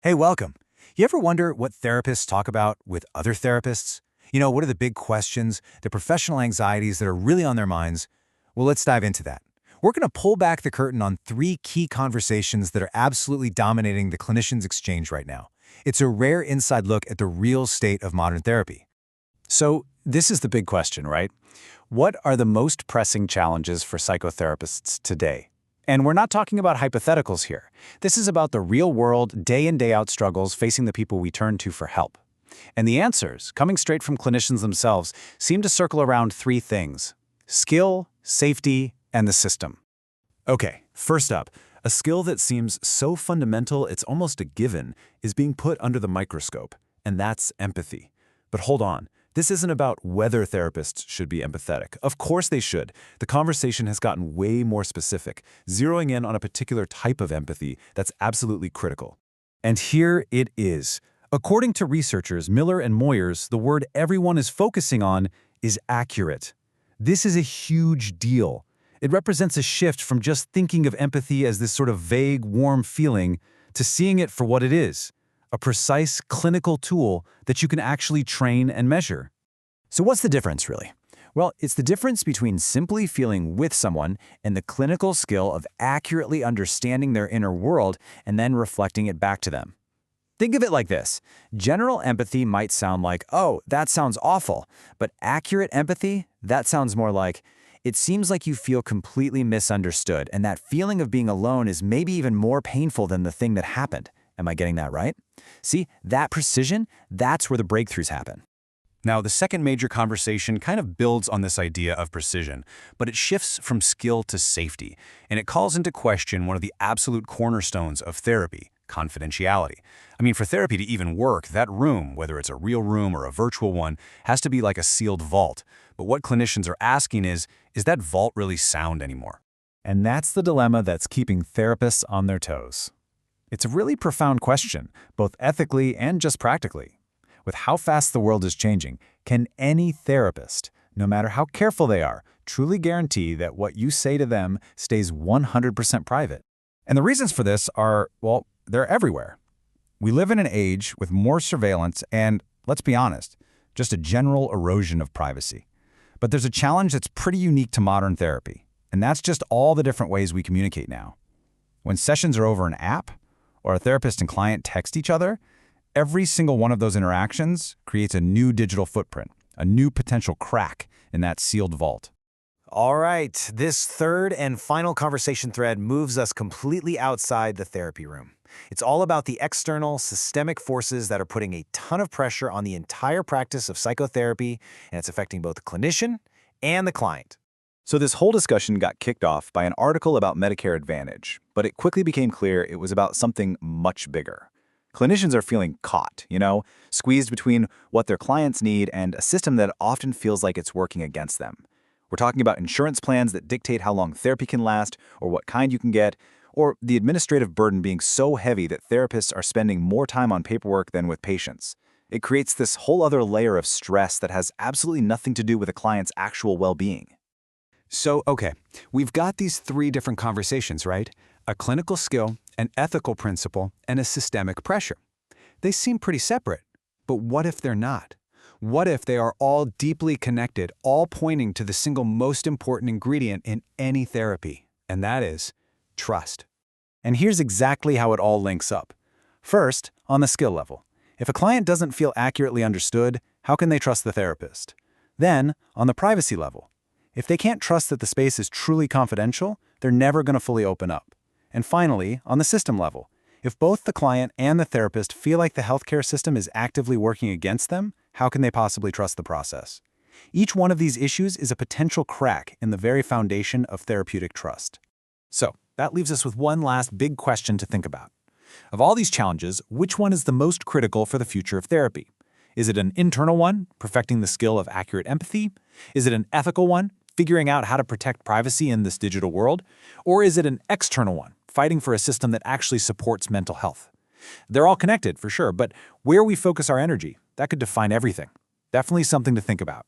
Hey, welcome. You ever wonder what therapists talk about with other therapists? What are the big questions, the professional anxieties that are really on their minds? Well, let's dive into that. We're going to pull back the curtain on three key conversations that are absolutely dominating the clinicians' exchange right now. It's a rare inside look at the real state of modern therapy. So this is the big question, right? What are the most pressing challenges for psychotherapists today? And we're not talking about hypotheticals here. This is about the real-world, day-in, day-out struggles facing the people we turn to for help. And the answers, coming straight from clinicians themselves, seem to circle around three things: skill, safety, and the system. Okay, first up, a skill that seems so fundamental it's almost a given is being put under the microscope, and that's empathy. But hold on, this isn't about whether therapists should be empathetic. Of course they should. The conversation has gotten way more specific, zeroing in on a particular type of empathy that's absolutely critical. And here it is. According to researchers Miller and Moyers, the word everyone is focusing on is accurate. This is a huge deal. It represents a shift from just thinking of empathy as this sort of vague, warm feeling to seeing it for what it is: a precise clinical tool that you can actually train and measure. So what's the difference, really? Well, it's the difference between simply feeling with someone and the clinical skill of accurately understanding their inner world and then reflecting it back to them. Think of it like this. General empathy might sound like, oh, that sounds awful. But accurate empathy, that sounds more like, it seems like you feel completely misunderstood, and that feeling of being alone is maybe even more painful than the thing that happened. Am I getting that right? See, that precision, that's where the breakthroughs happen. Now, the second major conversation kind of builds on this idea of precision, but it shifts from skill to safety, and it calls into question one of the absolute cornerstones of therapy: confidentiality. I mean, for therapy to even work, that room, whether it's a real room or a virtual one, has to be like a sealed vault. But what clinicians are asking is that vault really sound anymore? And that's the dilemma that's keeping therapists on their toes. It's a really profound question, both ethically and just practically. With how fast the world is changing, can any therapist, no matter how careful they are, truly guarantee that what you say to them stays 100% private? And the reasons for this are, well, they're everywhere. We live in an age with more surveillance and, let's be honest, just a general erosion of privacy. But there's a challenge that's pretty unique to modern therapy, and that's just all the different ways we communicate now. When sessions are over an app, or a therapist and client text each other, every single one of those interactions creates a new digital footprint, a new potential crack in that sealed vault. All right, this third and final conversation thread moves us completely outside the therapy room. It's all about the external, systemic forces that are putting a ton of pressure on the entire practice of psychotherapy, and it's affecting both the clinician and the client. So this whole discussion got kicked off by an article about Medicare Advantage, but it quickly became clear it was about something much bigger. Clinicians are feeling caught, squeezed between what their clients need and a system that often feels like it's working against them. We're talking about insurance plans that dictate how long therapy can last or what kind you can get, or the administrative burden being so heavy that therapists are spending more time on paperwork than with patients. It creates this whole other layer of stress that has absolutely nothing to do with a client's actual well-being. So, okay, we've got these three different conversations, right? A clinical skill, an ethical principle, and a systemic pressure. They seem pretty separate, but what if they're not? What if they are all deeply connected, all pointing to the single most important ingredient in any therapy, and that is trust? And here's exactly how it all links up. First, on the skill level. If a client doesn't feel accurately understood, how can they trust the therapist? Then, on the privacy level. If they can't trust that the space is truly confidential, they're never going to fully open up. And finally, on the system level. If both the client and the therapist feel like the healthcare system is actively working against them, how can they possibly trust the process? Each one of these issues is a potential crack in the very foundation of therapeutic trust. So, that leaves us with one last big question to think about. Of all these challenges, which one is the most critical for the future of therapy? Is it an internal one, perfecting the skill of accurate empathy? Is it an ethical one, figuring out how to protect privacy in this digital world? Or is it an external one, fighting for a system that actually supports mental health? They're all connected, for sure, but where we focus our energy, that could define everything. Definitely something to think about.